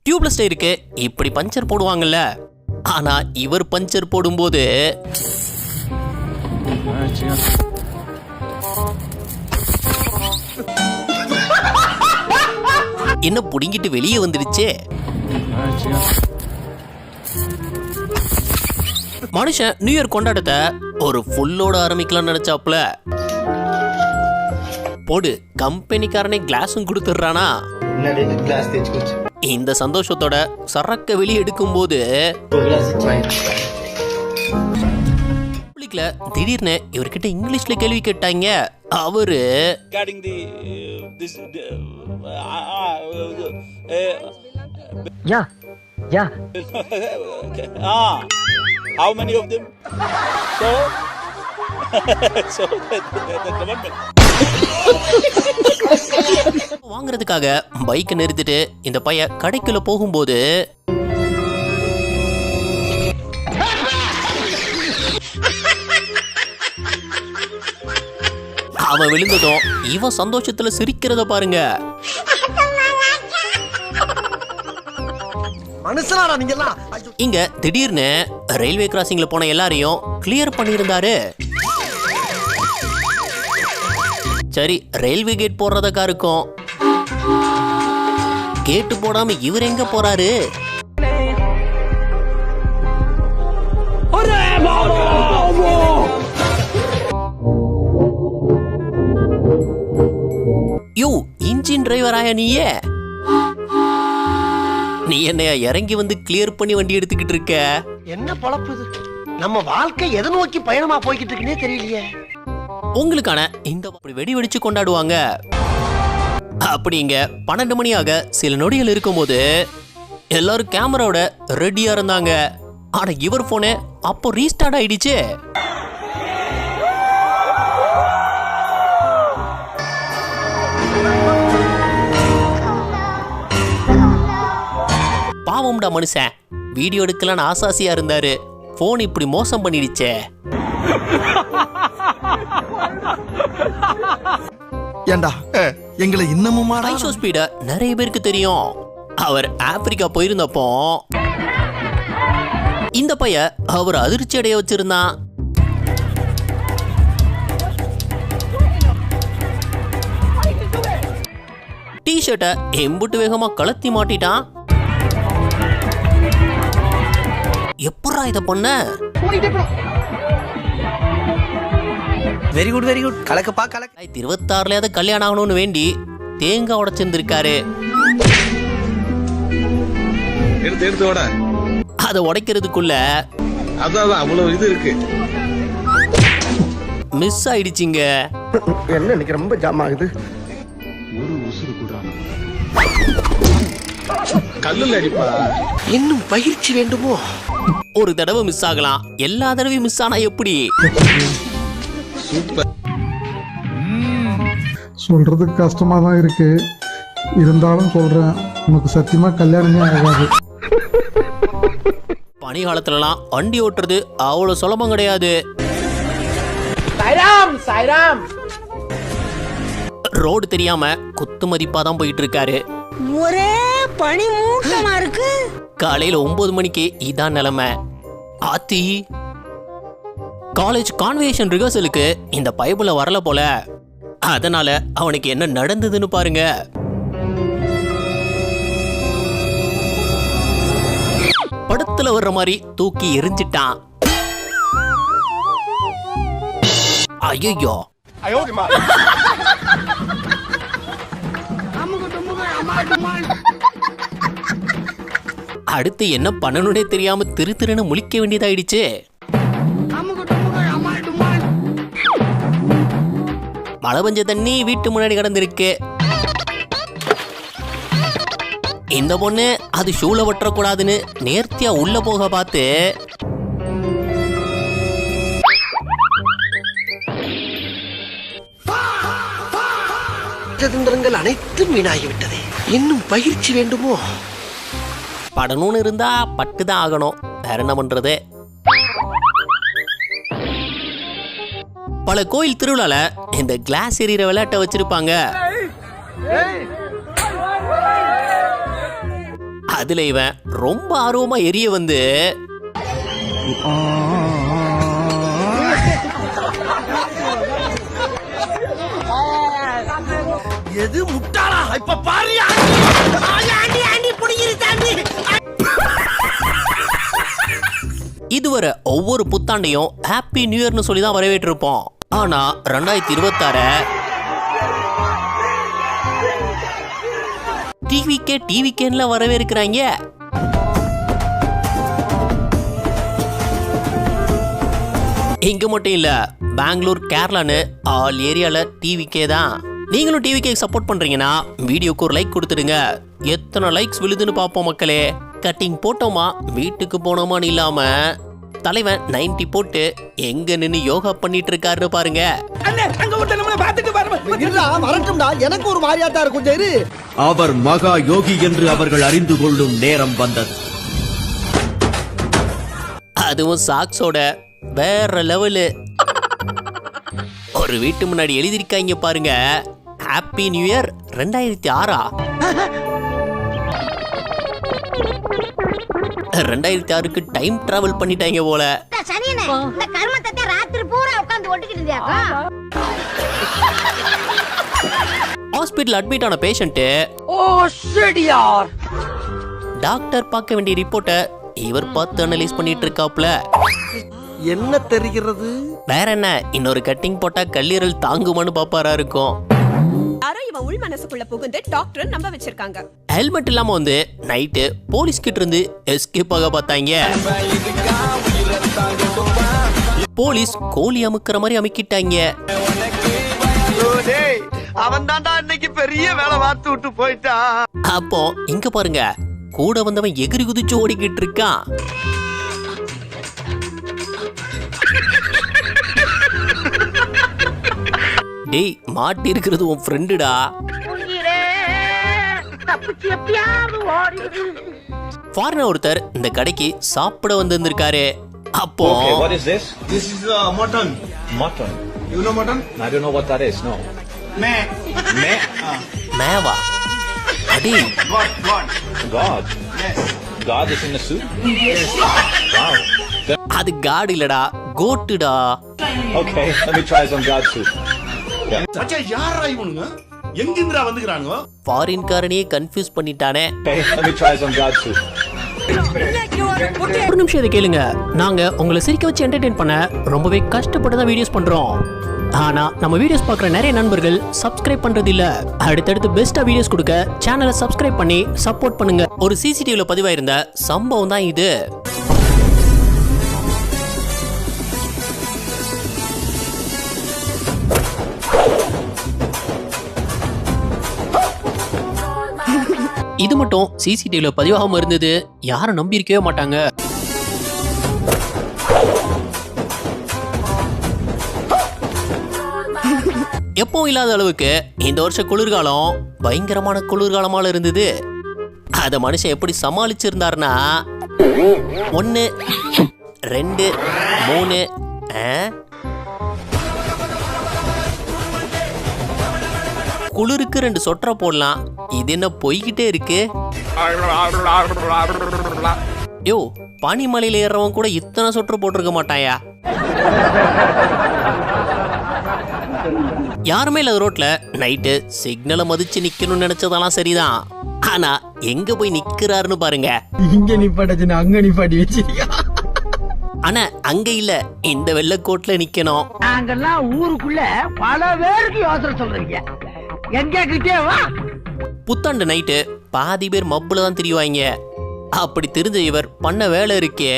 Tubeless டயருக்கு இப்படி puncture போடுவாங்கல்ல, ஆனா இவர் பஞ்சர் போடும்போது என்ன புடிங்கிட்டு வெளியே வந்துடுச்சே. மனுஷன் நியூ இயர் கொண்டாடத்தை ஒரு ஃபுல்லோட ஆரம்பிக்கலாம் நினைச்சாப்ல, போடு கம்பெனிக்காரனே கிளாஸும் கொடுத்துடுறானா. இந்த சந்தோஷத்தோட சரக்க வெளியே எடுக்கும் போது திடீர்னு இவர்கிட்ட இங்கிலீஷ்ல கேள்வி கேட்டாங்க. அவரு How many of them? So the government. வாங்குறதுக்காக பைக்கை நிறுத்திட்டு இந்த பையன் கடைக்குள்ள போகும்போது அவன் விழுந்ததும் இவன் சந்தோஷத்துல சிரிக்கிறத பாருங்க. இங்க திடீர்னு ரயில்வே கிராசிங்ல போன எல்லாரையும் கிளியர் பண்ணியிருந்தாரு. சரி, ரயில்வே கேட் போடுறதுக்கா இருக்கும். கேட்டு போடாம இவர் எங்க போறாரு? யோ, இன்ஜின் டிரைவர் ஆயா நீயே? நீ என்னையா இறங்கி வந்து கிளியர் பண்ணி வண்டி எடுத்துக்கிட்டு இருக்க? என்ன பொழப்பு இது? நம்ம வாழ்க்கை எதை நோக்கி பயணமா போய்கிட்டு இருக்குன்னே தெரியலையே. உங்களுக்கான இந்த வெடி வெடிச்சு கொண்டாடுவாங்க. அப்படிங்க 12 மணியாக சில நொடிகள் இருக்கும்போது எல்லாரும் கேமராவோட ரெடியா இருந்தாங்க. ஆனா இவர் போனே அப்போ ரீஸ்டார்ட் ஆயிடுச்சு. பாவம்டா மனுஷன், வீடியோ எடுக்கலான்னு ஆசாசியா இருந்தாரு, போன் இப்படி மோசம் பண்ணிடுச்சே. ஏண்டா எங்களை இன்னமும் ஐசோ ஸ்பீட நிறைய பேருக்கு தெரியும். அவர் ஆப்பிரிக்கா போயிருந்தப்போ இந்த பையன் அவர் அதிர்ச்சி அடைய வச்சிருந்தான். டி-ஷர்ட்டை எம்புட்டு வேகமா கலத்தி மாட்டிட்டான். எப்படா இத பண்ண? Very good very good. கலக்கப்பா கலக்க. 2026 கல்யாணம் ஆகணும்னு வேண்டி தேங்காய் உடைச்சிருந்திருக்காரு. அதை உடைக்கிறதுக்குள்ள அவ்வளவு இது இருக்கு, மிஸ் ஆயிடுச்சுங்க. என்ன இன்னைக்கு ரொம்ப ஜாம் ஆகுது. ஒரு உசுறு கூட கல்லுல அடிப்பா. இன்னும் பயிற்சி வேண்டுமோ? ஒரு தடவை மிஸ் ஆகலாம், எல்லா தடவையும் மிஸ் ஆனா எப்படி? சொல்றதுக்கு கஷ்டமா தான் இருக்கு, இருந்தாலும் சொல்றேன், உனக்கு சத்தியமா கல்யாணமே ஆகாது. பனி காலத்துலலாம் வண்டி ஓட்டுறது அவ்வளவு சுலபம் கிடையாது. ரோடு தெரியாம குத்து மதிப்பா தான் போயிட்டு இருக்காரு. ஒரே பனி மூட்டமா இருக்கு. காலையில 9 மணிக்கு இதான் நிலைமை. ஆத்தி, காலேஜ் கான்வெகேஷன் ரிஹர்சலுக்கு இந்த பைபிள வரல போல. அதனால அவனுக்கு என்ன நடந்ததுன்னு பாருங்க. படத்துல வர்ற மாதிரி தூக்கி எரிஞ்சிட்டான். ஐயோ, அடுத்து என்ன பண்ணணும்னே தெரியாம திரு திருன்னு முழிக்க வேண்டியதாயிடுச்சு. மழை பெஞ்ச தண்ணி வீட்டு முன்னாடி கிடந்திருக்கு. இந்த பொண்ணு அது ஷூல வட்டக்கூடாதுன்னு நேர்த்தியா உள்ள போக பார்த்து தந்திரங்கள் அனைத்தும் வீணாகிவிட்டது. இன்னும் பயிற்சி வேண்டுமோ? படணும்னு இருந்தா பட்டுதான் ஆகணும், வேற என்ன பண்றது? பல கோயில் திருவிழால இந்த கிளாஸ் எறிகிற விளையாட்டை வச்சிருப்பாங்க. அதுல இவன் ரொம்ப ஆர்வமா எரிய வந்து எது முட்டாளா இப்ப பாரு இதுவரை ஒவ்வொரு புத்தாண்டையும் ஹாப்பி நியூ இயர்னு சொல்லி தான் வரவேற்றிருப்போம். ஆனா 2026 டிவிக்கேன்ல வரவேற்கிறாங்க. இங்க மட்டும் இல்ல, பெங்களூர், கேரளான்னு ஆல் ஏரியால டிவிக்கே தான். நீங்களும் டிவிக்கே சப்போர்ட் பண்றீங்கன்னா வீடியோக்கு ஒரு லைக் கொடுத்துடுங்க. எத்தனை லைக்ஸ் விழுதுன்னு பாப்போம் மக்களே. கட்டிங் போட்டோமா வீட்டுக்கு போனோமான்னு இல்லாம தலைவன் 90 போட்டு எங்க நின்னு யோகா பண்ணிட்டு இருக்காருன்னு பாருங்க. எனக்கு ஒரு மாதிரியாட்டா இருக்கும் சரி. அவர் மகா யோகி என்று அவர்கள் அறிந்து கொள்ளும் நேரம் வந்தது. அதுவும் சாக்ஸோட வேற லெவலு. ஒரு வீட்டு முன்னாடி எழுதிருக்காங்க பாருங்க, ஹாப்பி நியூ இயர் 2006. 2006க்கு டைம் டிராவல் பண்ணிட்டாங்க போல. ஹாஸ்பிட்டல் அட்மிட் ஆன பேஷண்ட் டாக்டர் பார்க்க வேண்டிய ரிப்போர்ட்டை இவர் பார்த்து அனலைஸ் பண்ணிட்டு இருக்காப்ல. என்ன தெரிகிறது? வேற என்ன, இன்னொரு கட்டிங் போட்டா கல்லீரல் தாங்குமான்னு பாப்பாரா இருக்கும். யாரோ இவன் உள் மனசுக்குள்ள புகுந்து டாக்டர் நம்ப வச்சிருக்காங்க. ஹெல்மெட் இல்லாம வந்து நைட்டு போலீஸ் கிட்ட இருந்து எஸ்கேப் ஆக பார்த்தாங்க. போலீஸ் கோழி அமுக்கிற மாதிரி அமுக்கிட்டாங்க. அவன் தான்டா இன்னைக்கு பெரிய வேலை பார்த்து விட்டு போயிட்டான். அப்போ இங்க பாருங்க, கூட வந்தவன் எகிரி குதிச்சு ஓடிக்கிட்டு இருக்கான். டேய், மாட்டி இருக்கிறது உன் ஃப்ரெண்டுடா. ஃபாரினர் ஒருத்தர் இந்த கடைக்கு சாப்பிட வந்திருந்திருக்காரு. அப்போ Okay, what is this? This is mutton. Mutton. You know mutton? I don't know what that is. No. Meh. Meh. மேவா? அடே, God. God. Yes. God is in the soup? Wow. அது காடு இல்லடா, கோட்டுடா. Okay, let me try some God soup. மச்சான் யாரா இவனுங்க? எங்கிருந்துடா வந்துக்கறானுங்க? ஃபாரின்காரனையே confuse பண்ணிட்டானே. Okay, let me try some God soup. ஒரு நிமிஷம் இதை கேளுங்க. நாங்க உங்களை சிரிக்க வச்சு என்டர்டெயின் பண்ண ரொம்பவே கஷ்டப்பட்டு தான் வீடியோஸ் பண்றோம். ஆனா நம்ம வீடியோஸ் பார்க்குற நிறைய நண்பர்கள் சப்ஸ்கிரைப் பண்றது இல்ல. அடுத்தடுத்து பெஸ்டா வீடியோஸ் கொடுக்க சேனலை சப்ஸ்கிரைப் பண்ணி சப்போர்ட் பண்ணுங்க. ஒரு சிசிடிவில பதிவாயிருந்த சம்பவம் தான் இது. இது மட்டும் சிசிடிவில பதிவாகாம இருந்தது யாரும் நம்பி இருக்கவே மாட்டாங்க. எப்பவும் இல்லாத அளவுக்கு இந்த வருஷம் குளிர்காலம் பயங்கரமான குளிர்காலமால இருந்தது. அத மனுஷன் எப்படி சமாளிச்சிருந்தாருன்னா 1 2 3 குளிருக்கு 2 சொட்டரை போடலாம். இது என்ன போய்கிட்டே இருக்கு? யோ, பனிமலையில ஏறவன் கூட இத்தனை சொட்டர் போட்டிருக்க மாட்டாயா? யாருமே இல்லாத ரோட்ல நைட்டு சிக்னலை மதிச்சு நிக்கணும்னு நினைச்சதெல்லாம் சரிதான். ஆனா எங்க போய் நிக்கிறாருன்னு பாருங்க. இங்க நிப்பாட்டச்சு அங்க நிப்பாட்டி வச்சிருக்கா. ஆனா அங்க இல்ல, இந்த வெள்ளக்கோட்ல நிக்கணும். நாங்கெல்லாம் ஊருக்குள்ள பல பேருக்கு யோசனை சொல்றீங்க. எங்க கிட்டே வா. புத்தாண்டு நைட்டு பாதி பேர் மப்புல தான் திரிவாங்க. அப்படி தெரிஞ்ச இவர் பண்ண வேலை இருக்கே.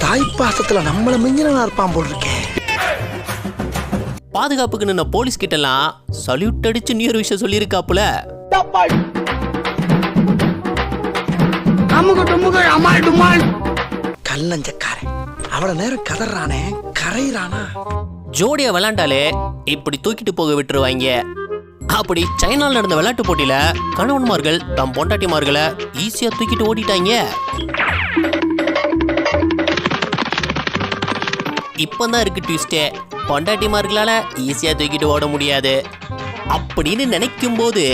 தாய்ப்பாசத்துல நம்மள மிஞ்சினா இருப்பான் போல் இருக்கேன். பாதுகாப்புக்கு நின்ன போலீஸ் கிட்ட எல்லாம் சல்யூட் அடிச்சு நியூ இயர் விஷயம் சொல்லியிருக்காப்புல. கல்லஞ்சக்காரன் அவ்வளவு நேரம் கதறானே, கரையிறானா? ஜோடியா விளையாண்டாலே இப்படி தூக்கிட்டு போக விட்டுருவாங்க. அப்படி சைனால நடந்த விளையாட்டு போட்டியில கணவன்மார்கள் தம் பொண்டாட்டிமார்களை ஈஸியா தூக்கிட்டு ஓடிட்டாங்க. இப்பதான் இருக்கு ட்விஸ்டே. பொண்டாட்டிமார்களால ஈஸியா தூக்கிட்டு ஓட முடியாது அப்படின்னு நினைக்கும் போது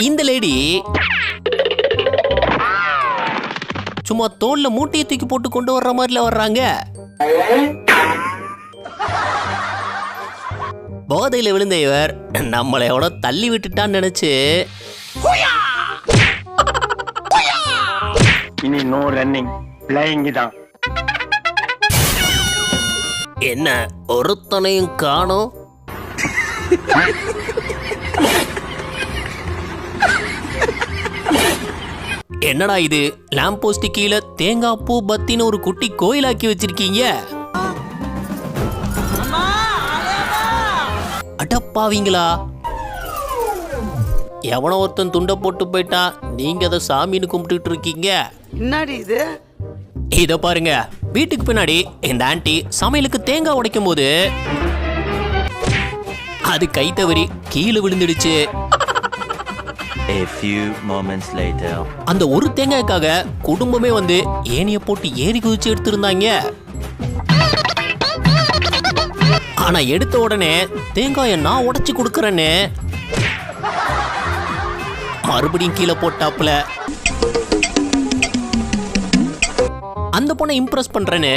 இந்த லேடி சும்மா தோல்ல மூட்டையை தூக்கி போட்டு கொண்டு வர்ற மாதிரில வர்றாங்க. போதையில விழுந்த இவர் நம்மளை எவனோ தள்ளி விட்டுட்டான்னு நினைச்சு இனி நோ ரன்னிங் பிளேயிங் தான். என்ன ஒருத்தனையும் காணோம். என்னடா இது, லேம்ப் போஸ்ட் கீழே தேங்காய் பூ பத்தின்னு ஒரு குட்டி கோயிலாக்கி வச்சிருக்கீங்க. அடப்பாவீங்களா, எவனோ ஒருத்தன் துண்டை போட்டு போயிட்டா நீங்க அதை சாமின்னு கும்பிட்டு இருக்கீங்க. என்னடி இது? இத பாருங்க, வீட்டுக்கு பின்னாடி இந்த ஆண்டி சமையலுக்கு தேங்காய் உடைக்கும் போது அது கை தவறி கீழே விழுந்துடுச்சு. A few moments later. அந்த ஒரு தேங்காய்க்காக குடும்பமே வந்து ஏனிய போட்டு ஏறி குதிச்சு எடுத்திருந்தாங்க. ஆனா எடுத்த உடனே தேங்காயை நான் உடைச்சு கொடுக்கறேன்னு மறுபடியும் கீழே போட்டாப்புல. அந்த பொண்ணை இம்ப்ரெஸ் பண்றேன்னு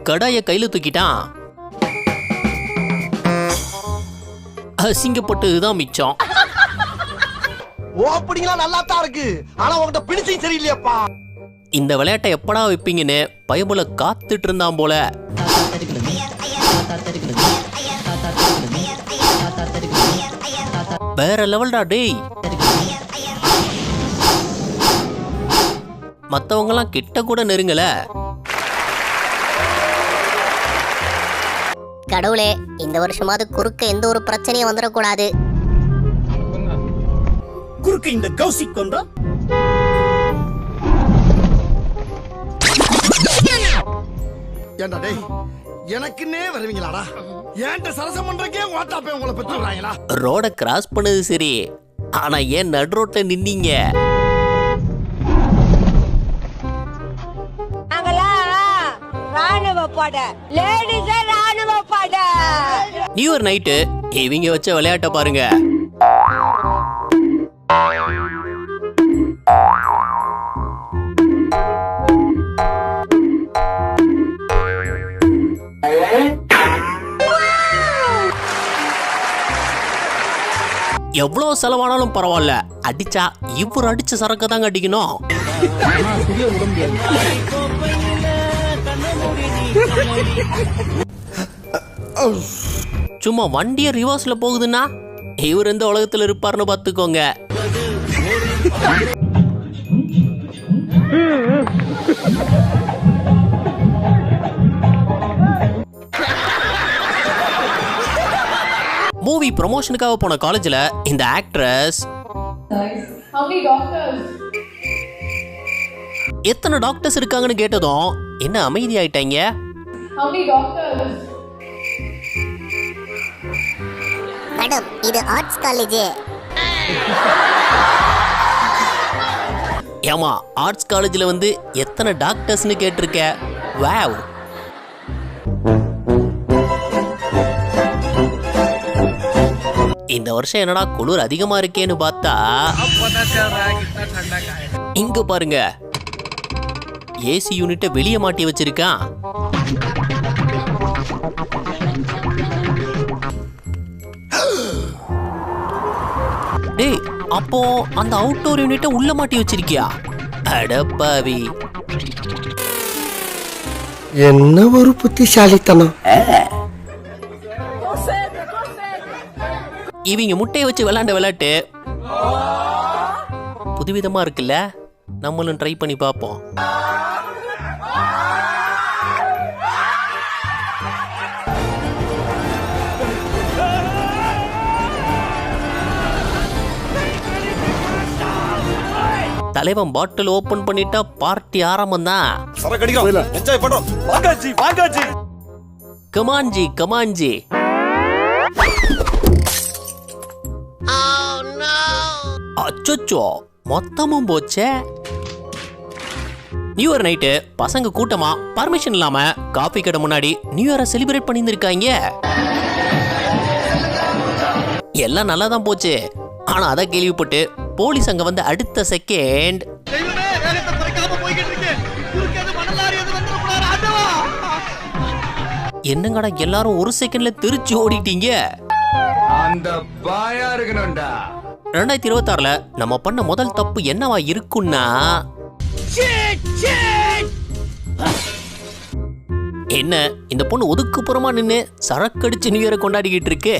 கடாய கையில தூக்கிட்டான். அசிங்கப்பட்டதுதான் மிச்சம். ஓப்பனிங்களா நல்லா தான் இருக்கு, ஆனா உங்ககிட்ட பிடிச்சும் சரியில்லையாப்பா. இந்த விளையாட்டை எப்படா வைப்பீங்கன்னு பயபுல காத்துட்டு இருந்தான் போல. வேற லெவல்டா டேய். மத்தவங்க எல்லாம் கிட்ட கூட நெருங்கல. கடவுளே, இந்த வருஷமாவது குறுக்க எந்த ஒரு பிரச்சனையும் வந்துடக்கூடாது. குறுக்கு இந்த கௌசிக் கொண்டா ஏண்டா டேய், எனக்குன்னே வருவீங்களாடா? ஏன்ட்ட சரசம் பண்றக்கே ஓட்டாப்பே உங்களை பெற்றுறாங்களா? ரோட கிராஸ் பண்ணது சரி, ஆனா ஏன் நடு ரோட்ல நின்னீங்க? நியூ இயர் நைட்டு இவங்க வச்ச விளையாட்ட பாருங்க. எவ்வளவு செலவானாலும் பரவாயில்ல, அடிச்சா இவர் அடிச்ச சரக்கு தாங்க அடிக்கணும். சும்மா வண்டிய ரிவர்ஸ்ல போகுதுன்னா இவர் எந்த உலகத்துல இருப்பாருன்னு பாத்துக்கோங்க. மூவி ப்ரமோஷனுக்காக போன காலேஜ்ல இந்த ஆக்ட்ரஸ் எத்தனை டாக்டர்ஸ் இருக்காங்கன்னு கேட்டதும் என்ன அமைதி ஆயிட்டாங்க. மேடம், இது ஆர்ட்ஸ் காலேஜ். ஏமா, ஆர்ட்ஸ் காலேஜ்ல வந்து எத்தனை டாக்டர்ஸ்னு கேட்டிருக்க? வாவ். இந்த வருஷம் என்னடா குளிர் அதிகமா இருக்கேன்னு பார்த்தா இங்க பாருங்க, ஏசி யூனிட்டை வெளியே மாட்டி வச்சிருக்கான். டேய், அப்போ அந்த அவுட்டோர் யூனிட்டை உள்ள மாட்டி வச்சிருக்கியா? அடப்பாவி, என்ன ஒரு புத்திசாலித்தனம். இவங்க முட்டையை வச்சு விளையாண்ட விளையாட்டு புதுவிதமா இருக்குல்ல, நம்மளும் ட்ரை பண்ணி பார்ப்போம். தலைவன் பாட்டில் ஓபன் பண்ணிட்டா பார்ட்டி ஆரம்பம் தான். கமான்ஜி கமான்ஜி. அச்சோ, மொத்தமும் போச்சே. நியூ இயர் நைட்டு பசங்க கூட்டமா பர்மிஷன் இல்லாம காபி கடை முன்னாடி நியூ இயரை செலிப்ரேட் பண்ணியிருக்காங்க. எல்லாம் நல்லா தான் போச்சு. ஆனா அதை கேள்விப்பட்டு போலீஸ் அங்க வந்து அடுத்த செகண்ட் என்னங்கடா எல்லாரும் ஒரு செகண்ட்ல திருச்சி ஓடிட்டீங்க. அந்த பாயா இருக்கணும்டா. 2026ல நம்ம பண்ண முதல் தப்பு என்னவா இருக்குன்னா, என்ன இந்த பொண்ணு ஒதுக்குப்புறமா நின்னு சரக்கடிச்சு நியூ இயரை கொண்டாடிக்கிட்டு இருக்கு.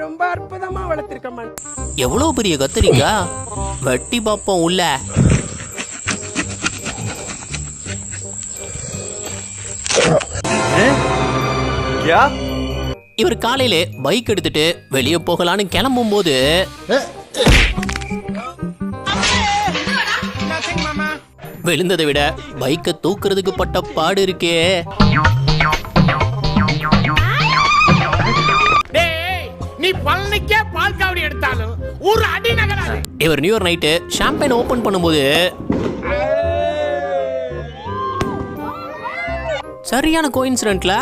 ரொம்ப அற்புதமா வளர்த்திருக்கமா. எவ்வளவு பெரிய கத்திரிக்கா, வெட்டி பாப்போம் உள்ள. இவர் காலையில பைக் எடுத்துட்டு வெளியே போகலான்னு கிளம்பும் போது விழுந்ததை விட பைக்கை தூக்குறதுக்கு பட்ட பாடு இருக்கே. இவர் new year night champagne open பண்ணும்போது சரியான கோயின்சிடென்ட்ல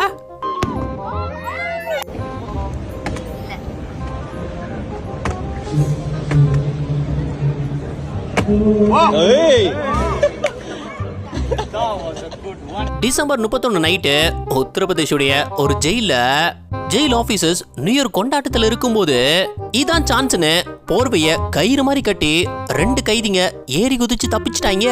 டிசம்பர் 31 நைட்டு உத்தரப்பிரதேஷுடைய ஒரு ஜெயில் ஆபீசர்ஸ் நியூ இயர் கொண்டாட்டத்தில் இருக்கும்போது இதான் சான்ஸ்னு போர்வைய கயிறு மாதிரி கட்டி 2 கைதிங்க ஏறி குதிச்சு தப்பிச்சிட்டாங்க.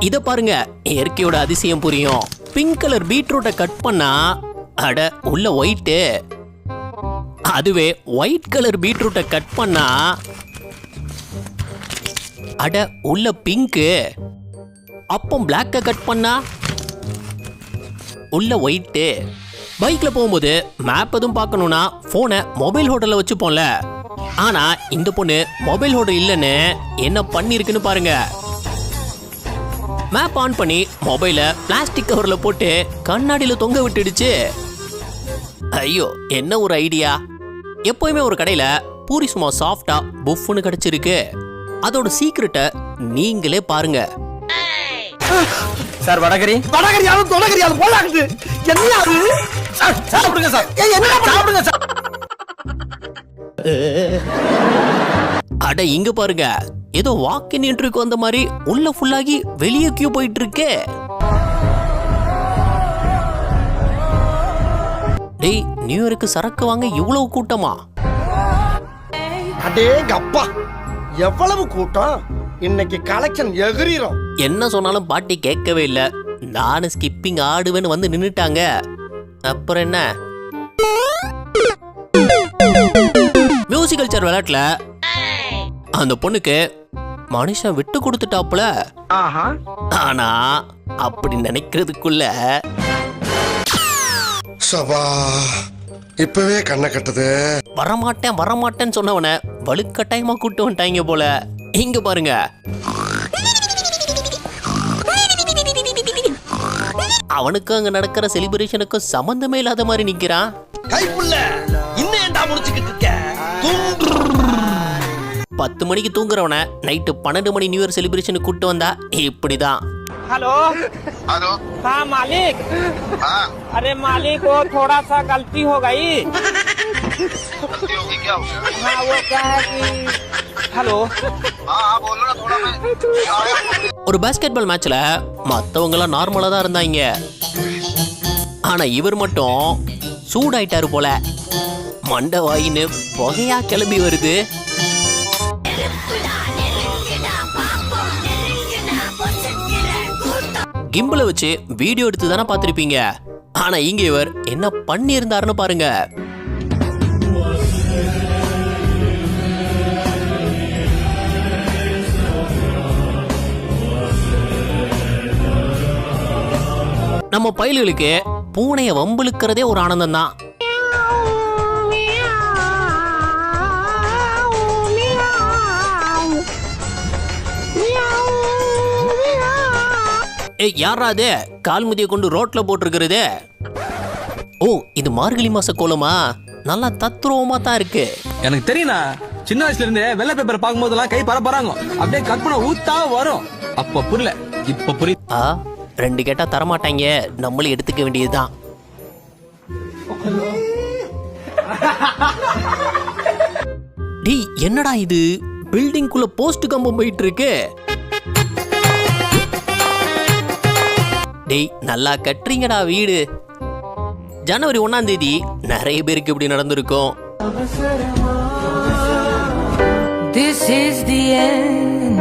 இத பாருங்க, இயற்கையோட அதிசயம் புரியும். பிங்க் கலர் பீட்ரூட்டை கட் பண்ணா அட உள்ள ஒயிட்டு, அதுவே ஒயிட் கலர் பீட்ரூட்டை கட் பண்ணா அட உள்ள பிங்க்கு. அப்போ பிளாக்க கட் பண்ணா உள்ள ஒயிட்டு. பைக்ல போகும்போது மேப் எதுவும் பார்க்கணும்னா போனை மொபைல் ஹோல்டர்ல வச்சுப்போம்ல. ஆனா இந்த பொண்ணு மொபைல் ஹோல்டர் இல்லைன்னு என்ன பண்ணிருக்குன்னு பாருங்க. மேப் ஆன் பண்ணி மொபைல பிளாஸ்டிக் கவர்ல போட்டு கண்ணாடியில தொங்க விட்டுடுச்சு. ஐயோ, என்ன ஒரு ஐடியா. எப்பவுமே ஒரு கடையில பூரி சும்மா சாஃப்டா புஃப்னு கிடைச்சிருக்கு. அதோட சீக்ரெட்டை நீங்களே பாருங்க. சார் வடகரியாலும் தொடகரியாலும் போலாங்குது. என்ன அது? சாப்பிடுங்க சார். என்ன சாப்பிடுங்க சார். அட இங்க பாருங்க, ஏதோ வாக்கின் இன்டர்வியூக்கு வந்த மாதிரி உள்ள ஃபுல்லாகி வெளியே கியூ போயிட்டு இருக்கு. டேய், நியூ இயருக்கு சரக்கு வாங்க இவ்வளவு கூட்டமா? அடேங்க அப்பா, எவ்வளவு கூட்டம். இன்னைக்கு கலெக்ஷன் எகிரிரும். என்ன சொன்னாலும் பாட்டி கேட்கவே இல்ல. நானும் ஸ்கிப்பிங் ஆடுவேன்னு வந்து நின்னுட்டாங்க. அப்புறம் என்ன, மியூசிக்கல் சேர் விளையாட்டுல அந்த பொண்ணுக்கு மனுஷன் விட்டு கொடுத்துட்டாப்புல. ஆனா அப்படி நினைக்கிறதுக்குள்ள சபா இப்பவே கண்ணை கட்டுது. வரமாட்டேன்னு சொன்னவன வலுக்கட்டாயமா கூட்டு வந்துட்டாங்க போல. இங்க பாருங்க, அவனுக்கு அங்க நடக்கிற செலிப்ரேஷனுக்கு சம்பந்தமே இல்லாத மாதிரி நிக்கிறான். கைப்புள்ள இன்னும் ஏண்டா முடிச்சுக்கிட்டு இருக்க? 10 மணிக்கு தூங்குறவன நைட்டு 12 மணி நியூ இயர் செலிப்ரேஷன் கூட்டு வந்தா இப்படிதான். हेलो हेलो हाँ मालिक हाँ अरे मालिक वो थोड़ा सा गलती हो गई क्या हाँ वो क्या है कि हेलो हाँ बोलो ना थोड़ा मैं ஒரு பாஸ்கெட்பால் மேட்ச்ல மத்தவங்க எல்லாம் நார்மலா தான் இருந்தாங்க. ஆனா இவர் மட்டும் சூடாயிட்டாரு போல. மண்டை வாயின்னு புகையா கிளம்பி வருது. கிம்பல வச்சு வீடியோ எடுத்து தானே பார்த்திருப்பீங்க. ஆனா இங்க இவர் என்ன பண்ணி இருந்தாருன்னு பாருங்க. நம்ம பயல்களுக்கு பூனைய வம்பிழுக்கிறதே ஒரு ஆனந்தம் தான். ஏய் யாரா அது கால் முதிய கொண்டு ரோட்ல போட்டிருக்கிறது? ஓ இது மார்கழி மாச கோலமா? நல்லா தத்ரூபமா தான் இருக்கு. எனக்கு தெரியும்ண்ணா, சின்ன வயசுல இருந்தே வெள்ளை பேப்பர் பார்க்கும் போதெல்லாம் கை பரப்பறாங்க, அப்படியே கற்பனை ஊத்தா வரும். அப்ப புரியல, இப்ப புரியுது. 2 கேட்டா தரமாட்டாங்க, நம்மளும் எடுத்துக்க வேண்டியதுதான். டேய் என்னடா இது, பில்டிங் குள்ள போஸ்ட் கம்பம் போயிட்டு இருக்கு. டேய் நல்லா கட்டுறீங்கடா வீடு. ஜனவரி 1ஆம் தேதி நிறைய பேருக்கு இப்படி நடந்திருக்கும். This is the end.